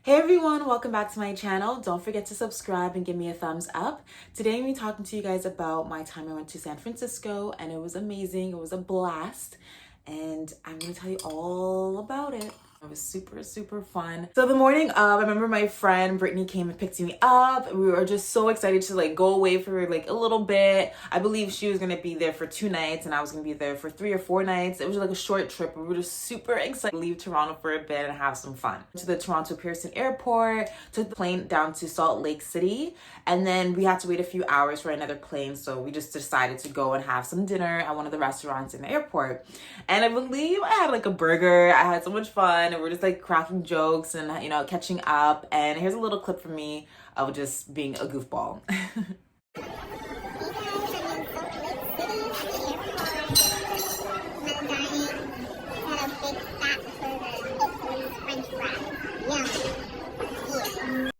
Hey everyone, welcome back to my channel. Don't forget to subscribe and give me a thumbs up. Today I'm going to be talking to you guys about my time I went to San Francisco, and it was amazing. It was a blast, and I'm going to tell you all about it. It was super fun. So the morning of, I remember my friend Brittany came and picked me up. We were just so excited to go away for a little bit. I believe she was gonna be there for 2 nights and I was gonna be there for 3 or 4 nights. It was a short trip. We were just super excited to leave Toronto for a bit and have some fun. To the Toronto Pearson Airport, took the plane down to Salt Lake City, and then we had to wait a few hours for another plane. So we just decided to go and have some dinner at one of the restaurants in the airport. And I believe I had a burger. I had so much fun. And we're just cracking jokes and catching up. And here's a little clip from me of just being a goofball.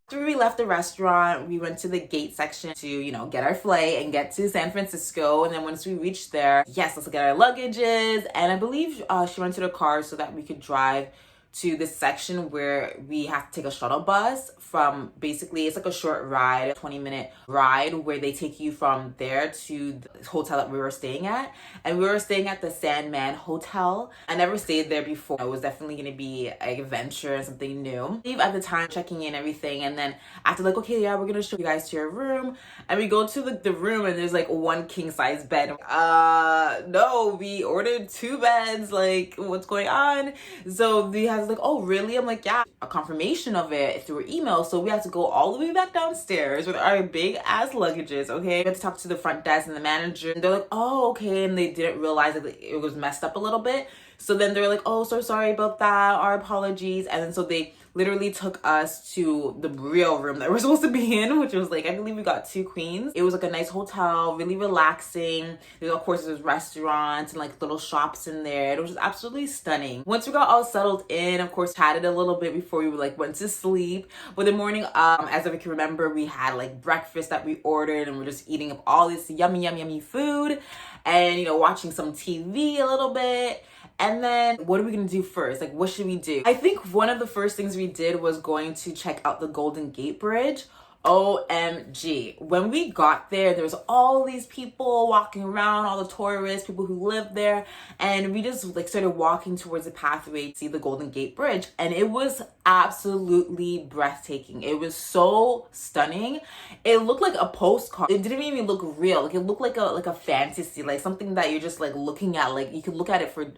After we left the restaurant, we went to the gate section to, get our flight and get to San Francisco. And then once we reached there, yes, let's get our luggages. And I believe she rented a car so that we could drive to this section where we have to take a shuttle bus from, basically it's a short ride, a 20-minute ride, where they take you from there to the hotel that we were staying at. And we were staying at the Sandman Hotel. I never stayed there before. It was definitely gonna be an adventure and something new. At the time, checking in everything, and then after okay, yeah, we're gonna show you guys to your room. And we go to the room and there's one king size bed. No, we ordered 2 beds, what's going on? So we have oh really? I'm yeah, a confirmation of it through email. So we had to go all the way back downstairs with our big ass luggages. Okay, we had to talk to the front desk and the manager, and they're oh okay, and they didn't realize that it was messed up a little bit. So then they're oh, so sorry about that, our apologies. And then so they literally took us to the real room that we're supposed to be in, which was I believe we got 2 queens. It was a nice hotel, really relaxing. Of course there's restaurants and little shops in there. It was just absolutely stunning. Once we got all settled in, of course chatted a little bit before we went to sleep. But the morning, as I can remember, we had breakfast that we ordered, and we're just eating up all this yummy food and watching some TV a little bit. And then what are we gonna do first? What should we do? I think one of the first things we did was going to check out the Golden Gate Bridge. OMG. When we got there was all these people walking around, all the tourists, people who live there, and we just started walking towards the pathway to see the Golden Gate Bridge, and it was absolutely breathtaking. It was so stunning. It looked like a postcard. It didn't even look real. It looked like a fantasy, something that you're just looking at. You could look at it for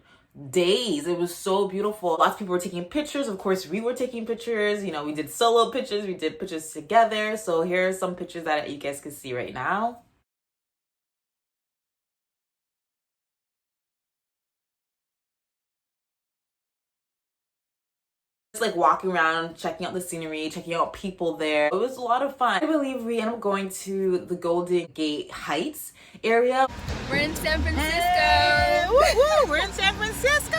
days. It was so beautiful. Lots of people were taking pictures. Of course, we were taking pictures. We did solo pictures. We did pictures together. So here are some pictures that you guys can see right now. Just walking around, checking out the scenery, checking out people there. It was a lot of fun. I believe we ended up going to the Golden Gate Heights area. We're in San Francisco. Hey, woo, we're in San Francisco.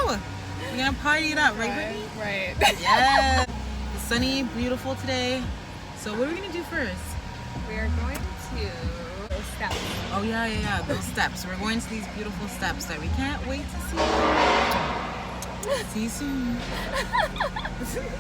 We're gonna party it up, right, Brittany? Right. Yeah. It's sunny, beautiful today. So what are we gonna do first? We are going to those steps. Oh yeah, those steps. We're going to these beautiful steps that we can't wait to see. See you soon.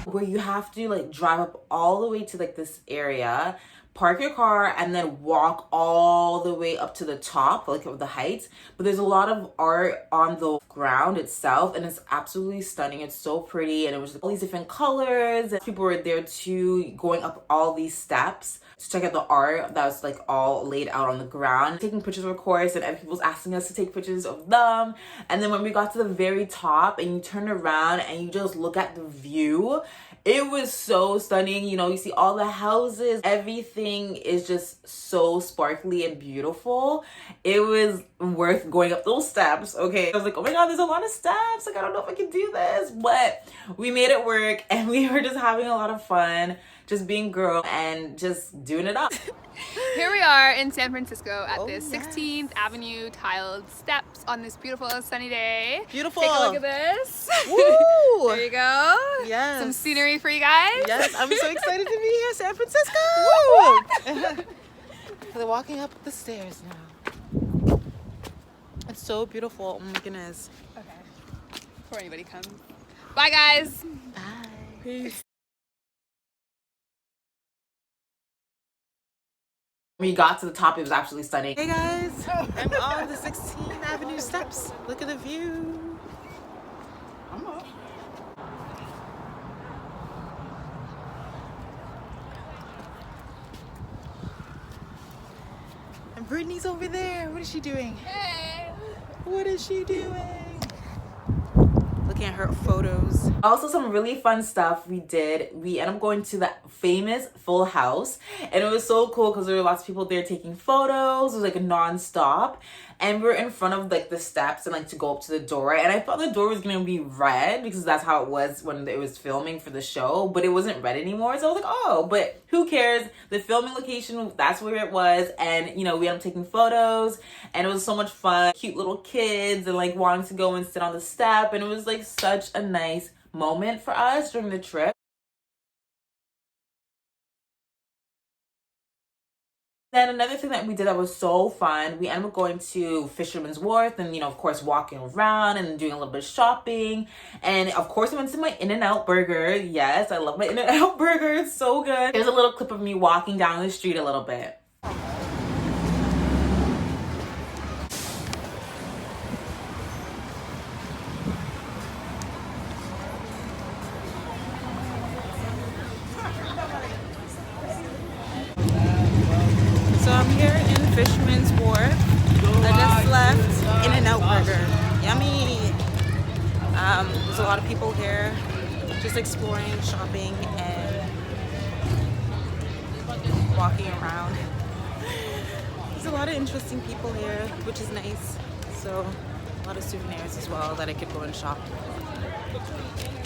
Where you have to drive up all the way to this area, park your car, and then walk all the way up to the top of the heights. But there's a lot of art on the ground itself, and it's absolutely stunning. It's so pretty, and it was all these different colors, and people were there too, going up all these steps to check out the art that was all laid out on the ground, taking pictures of course, and people was asking us to take pictures of them. And then when we got to the very top and you turn around and you just look at the view, it was so stunning. You see all the houses, everything is just so sparkly and beautiful. It was worth going up those steps. Okay, I was oh my god, there's a lot of steps, I don't know if I can do this, but we made it work, and we were just having a lot of fun, just being girl and just doing it up. Here we are in San Francisco at the 16th Avenue tiled steps on this beautiful sunny day. Beautiful. Take a look at this. Woo! There you go. Yes. Some scenery for you guys. Yes, I'm so excited to be here, San Francisco. They're walking up the stairs now. It's so beautiful. Oh my goodness. Okay. Before anybody comes. Bye guys. Bye. Peace. When we got to the top, it was absolutely stunning. Hey guys, I'm on the 16th Avenue steps. Look at the view. I'm up. And Brittany's over there. What is she doing? Hey. What is she doing? Looking at her photos. Also, some really fun stuff we did. We ended up going to the famous Full House, and it was so cool because there were lots of people there taking photos. It was like a non-stop, and we were in front of like the steps and like to go up to the door, and I thought the door was gonna be red because that's how it was when it was filming for the show, but it wasn't red anymore. So I was like, oh, but who cares? The filming location, that's where it was. And you know, we ended up taking photos, and it was so much fun. Cute little kids and like wanting to go and sit on the step, and it was like such a nice moment for us during the trip. Then another thing that we did that was so fun, we ended up going to Fisherman's Wharf and, you know, of course, walking around and doing a little bit of shopping. And of course, I went to my In-N-Out burger. Yes, I love my In-N-Out burger. It's so good. Here's a little clip of me walking down the street a little bit. So I'm here in Fisherman's Wharf. I just left In-N-Out burger. Yummy. There's a lot of people here just exploring, shopping, and walking around. There's a lot of interesting people here, which is nice. So a lot of souvenirs as well that I could go and shop.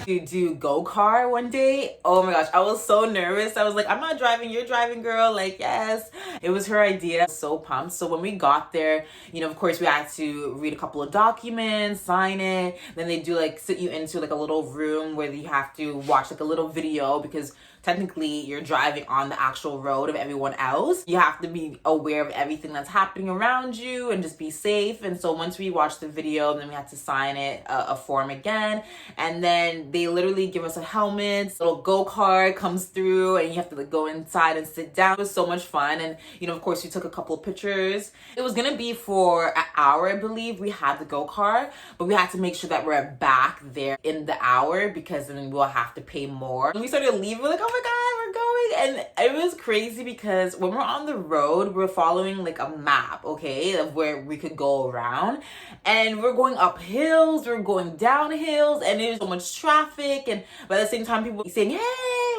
To do go-kart one day. Oh my gosh, I was so nervous. I was like, I'm not driving, you're driving, girl. Like, yes. It was her idea. I was so pumped. So when we got there, you know, of course we had to read a couple of documents, sign it. Then they do like sit you into like a little room where you have to watch like a little video because technically you're driving on the actual road of everyone else. You have to be aware of everything that's happening around you and just be safe. And so once we watched the video, then we had to sign it, a form again. And then they literally give us a helmet, little go-kart comes through, and you have to like go inside and sit down. It was so much fun. And you know, of course, we took a couple of pictures. It was gonna be for an hour, I believe. We had the go-kart, but we had to make sure that we're back there in the hour because then we'll have to pay more. When we started leaving, we're like, oh my god, we're going. And it was crazy because when we're on the road, we're following like a map, okay, of where we could go around. And we're going up hills, we're going down hills, and there's so much traffic. And but at the same time, people saying, hey,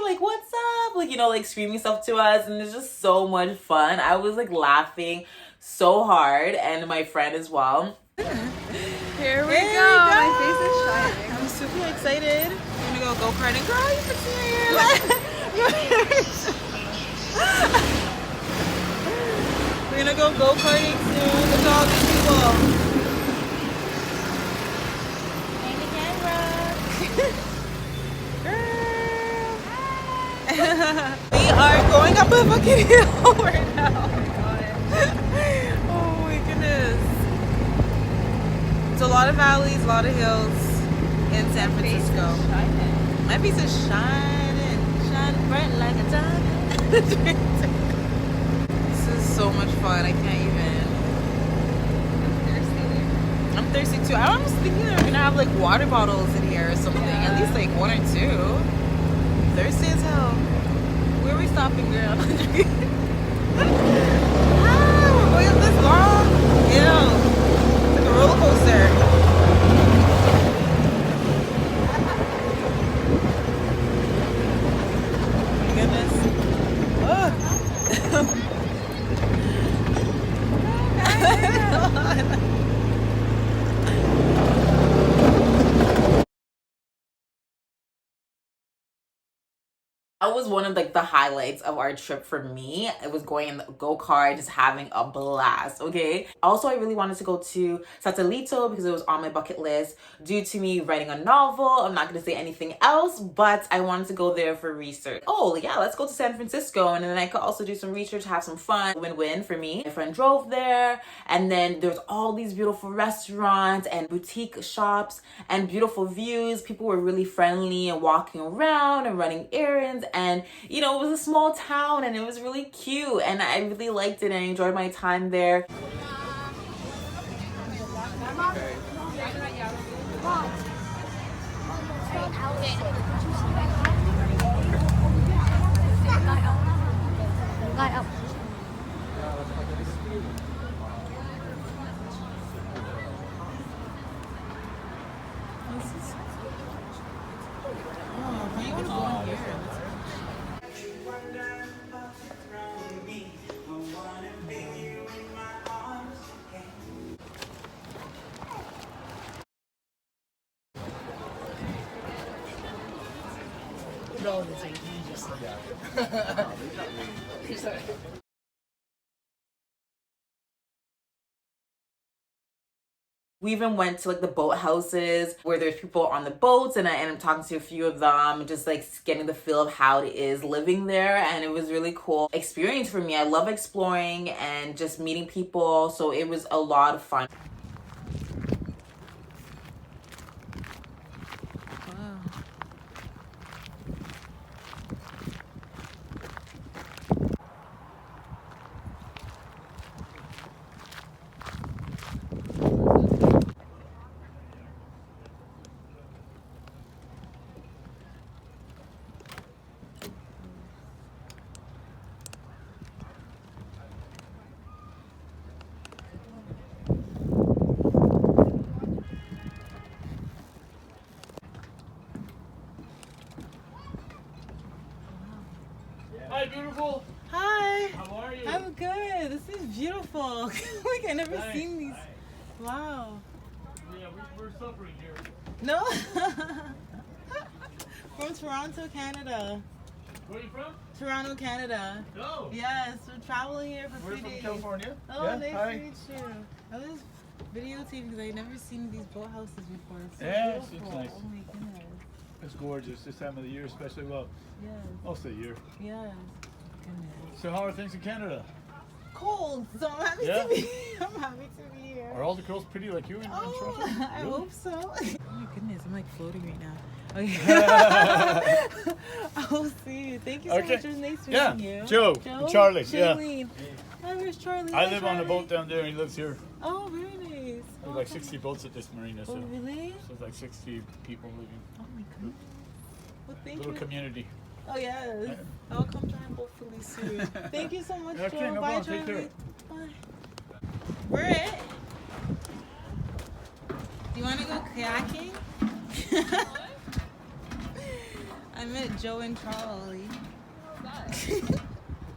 like, what's up? Like, you know, like screaming stuff to us. And it's just so much fun. I was like laughing so hard, and my friend as well. Here we go. My face is shining. I'm super excited. We're gonna go go-karting. Girl, you can see her. We're gonna go go-karting soon. Look at all these people. Hey, the camera. Girl. We are going up a fucking hill right now. Oh my goodness. It's a lot of valleys, a lot of hills in San Francisco. My face is shining, shining bright like a diamond. This is so much fun. I can't even. I'm thirsty too. I was thinking they were gonna have like water bottles in here or something. Yeah. At least like one or two. Thirsty as hell. Where are we stopping, girl? We're going up this long. Ew. It's like a roller coaster. That was one of like the highlights of our trip for me. It was going in the go-kart, just having a blast, okay? Also, I really wanted to go to Sutherland because it was on my bucket list due to me writing a novel. I'm not gonna say anything else, but I wanted to go there for research. Oh yeah, let's go to San Francisco, and then I could also do some research, have some fun. Win-win for me. My friend drove there, and then there's all these beautiful restaurants and boutique shops and beautiful views. People were really friendly and walking around and running errands. and you know, it was a small town and it was really cute and I really liked it and I enjoyed my time there. No, it's like he just We even went to like the boat houses where there's people on the boats and I'm talking to a few of them, just like getting the feel of how it is living there. And it was really cool experience for me. I love exploring and just meeting people. So it was a lot of fun. Hi, beautiful. Hi. How are you? I'm good. This is beautiful. Like I never Nice. seen these. Wow. Yeah, we're suffering here. No. From Toronto, Canada. Where are you from? Toronto, Canada. No. Yes, we're traveling here for We're 3 from days. California. Oh, yeah, nice hi. to meet you. I was videotaping because I've never seen these boat houses before. It's so Yeah, it's beautiful. nice. Oh my goodness. It's gorgeous this time of the year, especially, well, Yes. most of the year. Yes. Goodness. So how are things in Canada? Cold, so I'm happy Yeah? to be. I'm happy to be here. Are all the girls pretty like you in Oh, Toronto? I Really? hope so. Oh my goodness, I'm like floating right now. Okay. I'll see you. Thank you so Okay. much. It was nice meeting Yeah, you. Joe, and Charlie, yeah. Shaleen. Hi, where's Charlie? I Hi, live on the Charlie. boat down there, and he lives here. Oh, very nice. There's like 60 boats at this marina, so Oh, really? there's like 60 people living. Oh my goodness. Well, thank Little you. community. Oh, yes. I'll come join hopefully soon. Thank you so much, Okay, Joe. no Bye, problem. Take Charlie. care. Bye. We're it. Do you want to go kayaking? I met Joe and Charlie.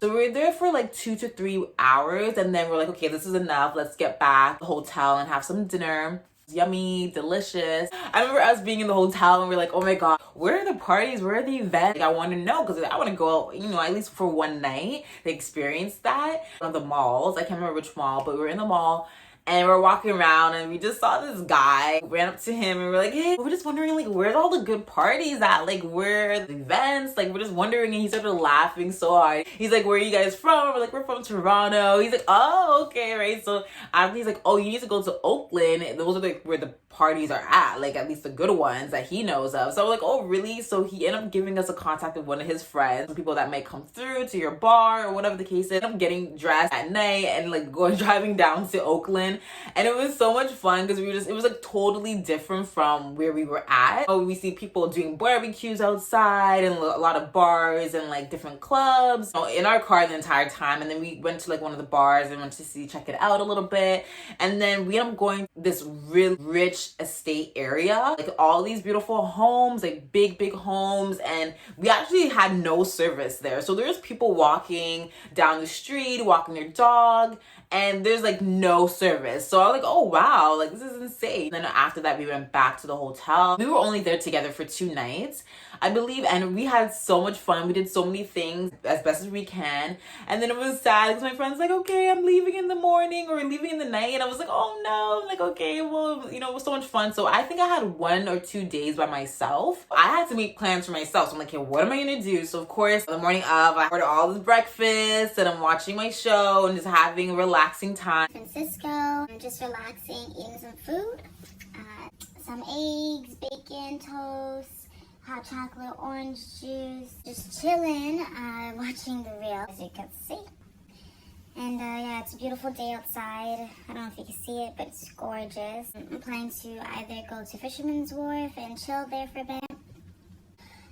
So we were there for like 2 to 3 hours and then we're like, okay, this is enough. Let's get back to the hotel and have some dinner. Yummy, delicious. I remember us being in the hotel and we're like, oh my god, where are the parties? Where are the events? Like, I want to know because I want to go, you know, at least for one night to experience that. One of the malls, I can't remember which mall, but we were in the mall and we're walking around and we just saw this guy. Ran up to him and we're like, hey, we're just wondering like where's all the good parties at? Like where are the events? Like we're just wondering, and he started laughing so hard. He's like, where are you guys from? We're like, we're from Toronto. He's like, oh, okay, right. So he's like, oh, you need to go to Oakland. Those are like where the parties are at, like at least the good ones that he knows of. So we're like, oh really? So he ended up giving us a contact of one of his friends, people that might come through to your bar or whatever the case is. I'm getting dressed at night and like driving down to Oakland, and it was so much fun because it was like totally different from where we were at. Oh, we see people doing barbecues outside and a lot of bars and like different clubs in our car the entire time. And then we went to like one of the bars and went to check it out a little bit, and then we ended up going this really rich estate area, like all these beautiful homes, like big homes, and we actually had no service there. So there's people walking down the street, walking their dog, and there's like no service. So I was like, oh wow, like this is insane. Then after that we went back to the hotel. We were only there together for 2 nights, I believe, and we had so much fun. We did so many things as best as we can. And then it was sad because my friend's like, okay, I'm leaving in the morning or leaving in the night. And I was like, oh no. I'm like, okay, well, you know, it was so much fun. So I think I had 1 or 2 days by myself. I had to make plans for myself. So I'm like, okay, what am I gonna do? So of course, the morning of, I ordered all this breakfast and I'm watching my show and just having a relaxing time. Francisco, I'm just relaxing, eating some food, some eggs, bacon, toast, hot chocolate, orange juice, just chilling, watching the reel, as you can see. And yeah, it's a beautiful day outside. I don't know if you can see it, but it's gorgeous. I'm planning to either go to Fisherman's Wharf and chill there for a bit.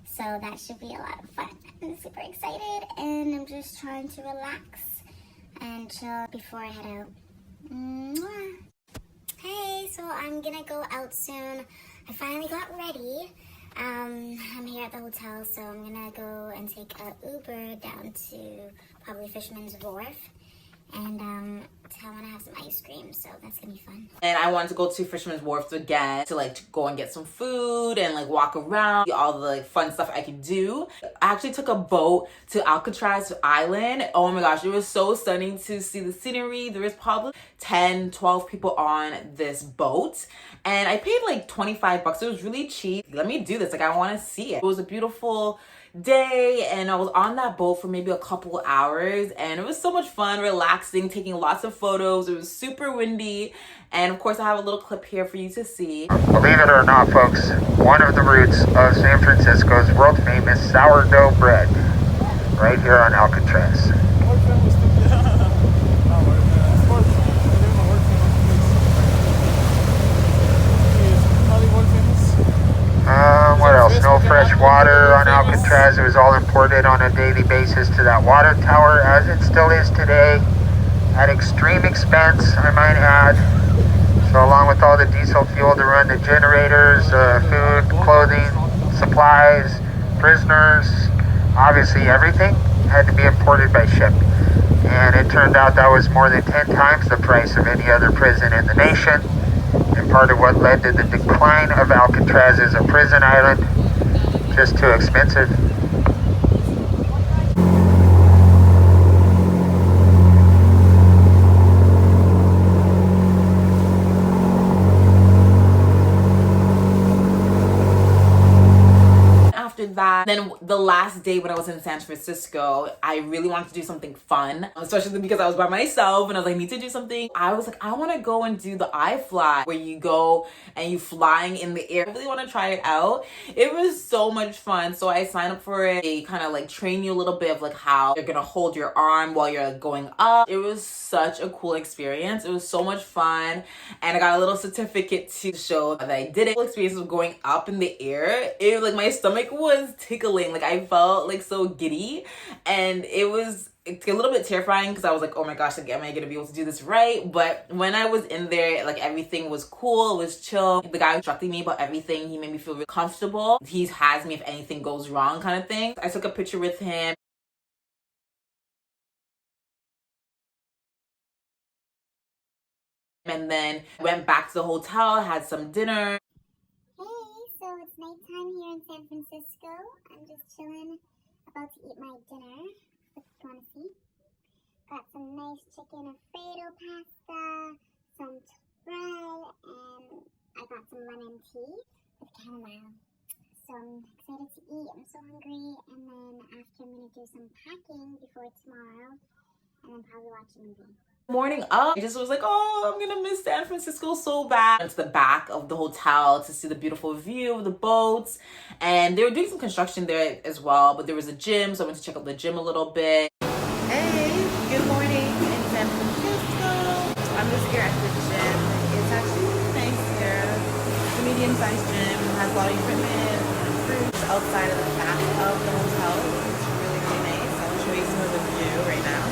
So that should be a lot of fun. I'm super excited, and I'm just trying to relax and chill before I head out. Mwah. Hey, so I'm gonna go out soon. I finally got ready. I'm here at the hotel, so I'm gonna go and take an Uber down to probably Fisherman's Wharf. And I want to have some ice cream, so that's gonna be fun. And I wanted to go to Fisherman's Wharf again to like go and get some food and like walk around, all the like fun stuff I could do. I actually took a boat to Alcatraz Island. Oh my gosh, it was so stunning to see the scenery. There was probably 10, 12 people on this boat, and I paid like $25. It was really cheap. Let me do this. Like, I want to see it. It was a beautiful day, and I was on that boat for maybe a couple hours, and it was so much fun, relaxing, taking lots of photos. It was super windy, and of course I have a little clip here for you to see. Believe it or not, folks, one of the routes of San Francisco's world famous sourdough bread, right here on Alcatraz. What else? No fresh water on Alcatraz. It was all imported on a daily basis to that water tower, as it still is today, at extreme expense, I might add. So along with all the diesel fuel to run the generators, food, clothing, supplies, prisoners, obviously everything had to be imported by ship. And it turned out that was more than 10 times the price of any other prison in the nation. And part of what led to the decline of Alcatraz as a prison island, just too expensive. That. Then the last day when I was in San Francisco, I really wanted to do something fun, especially because I was by myself and I was like, I need to do something. I was like, I want to go and do the iFly, where you go and you flying in the air. I really want to try it out. It was so much fun. So I signed up for it. They kind of like train you a little bit of like how you're gonna hold your arm while you're like going up. It was such a cool experience. It was so much fun, and I got a little certificate to show that I did it. The experience of going up in the air, it like my stomach was tickling. Like, I felt like so giddy, and it was a little bit terrifying because I was like, oh my gosh, like, am I gonna be able to do this right? But when I was in there, like, everything was cool, it was chill. The guy instructing me about everything, he made me feel really comfortable. He has me if anything goes wrong, kind of thing. I took a picture with him. And then went back to the hotel, had some dinner. So it's nighttime here in San Francisco. I'm just chilling, about to eat my dinner. What you want to see? Got some nice chicken Alfredo pasta, some bread, and I got some lemon tea with chamomile. So I'm excited to eat. I'm so hungry. And then after, I'm going to do some packing before tomorrow, and then probably watch a movie. Morning up, I just was like, oh, I'm gonna miss San Francisco so bad. Went to the back of the hotel to see the beautiful view of the boats, and they were doing some construction there as well, but there was a gym, so I went to check out the gym a little bit. Hey, good morning in San Francisco. I'm just here at the gym. It's actually really nice here. It's a medium-sized gym, has a lot of equipment and fruits outside of the back of the hotel. It's really, really nice. I'll show you some of the view right now.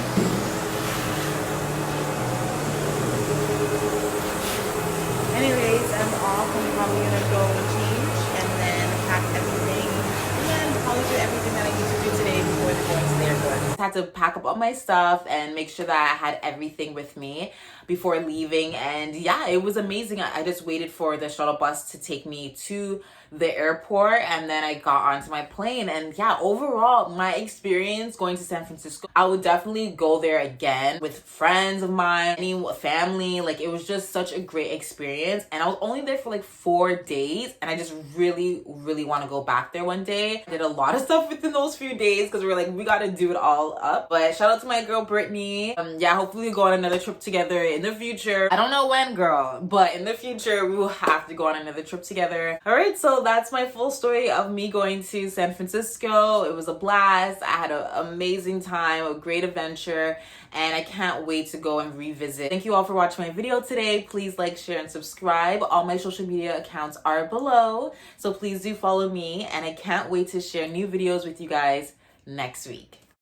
Anyways, I'm off. I'm probably gonna go change and then pack everything and then probably do everything that I need to do today before going to the airport. I had to pack up all my stuff and make sure that I had everything with me before leaving, and yeah, it was amazing. I just waited for the shuttle bus to take me to the airport, and then I got onto my plane. And yeah, overall, my experience going to San Francisco, I would definitely go there again with friends of mine, any family. Like, it was just such a great experience, and I was only there for like 4 days, and I just really want to go back there one day. I did a lot of stuff within those few days because we were like, we got to do it all up. But shout out to my girl Brittany. Yeah, hopefully we'll go on another trip together in the future. I don't know when, girl, but in the future we will have to go on another trip together. All right, so so that's my full story of me going to San Francisco. It was a blast. I had an amazing time, a great adventure, and I can't wait to go and revisit. Thank you all for watching my video today. Please like, share, and subscribe. All my social media accounts are below, so please do follow me, and I can't wait to share new videos with you guys next week.